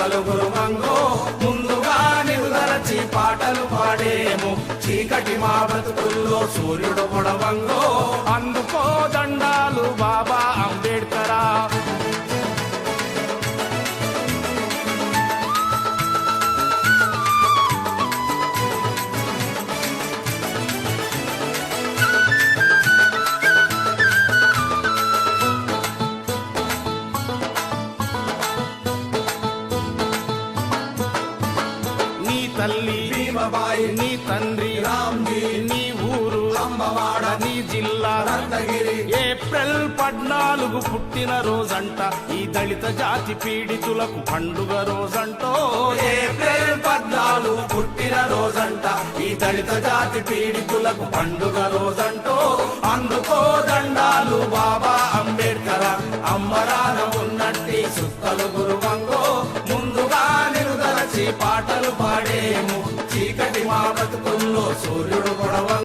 సుక్కలు గురువంగో ముందుగా నిలుదరచి పాటలు పాడేము చీకటి మా బ్రతుకుల్లో సూర్యుడు పొడవంగో అందుకో దండాలు బాబా అంబేడ్కరా తల్లి భీమబాయి నీ తండ్రి రామ్జీ నీ ఊరు అంబవాడ నీ జిల్లా రత్నగిరి ఏప్రిల్ 14 పుట్టిన రోజంట ఈ దళిత జాతి పీడితులకు పండుగ రోజంటో ఏప్రిల్ 14 పుట్టిన రోజంట ఈ దళిత జాతి పీడితులకు పండుగ రోజంటో అందుకో దండాలు బాబా అంబేడ్కర్ అమ్మరాన ఉన్నట్టి సుక్కలు గురువంగో ముందుగా నిలుదరచి పాటలు పాడేము చీకటి మా బ్రతుకుల్లో సూర్యుడు పొడవ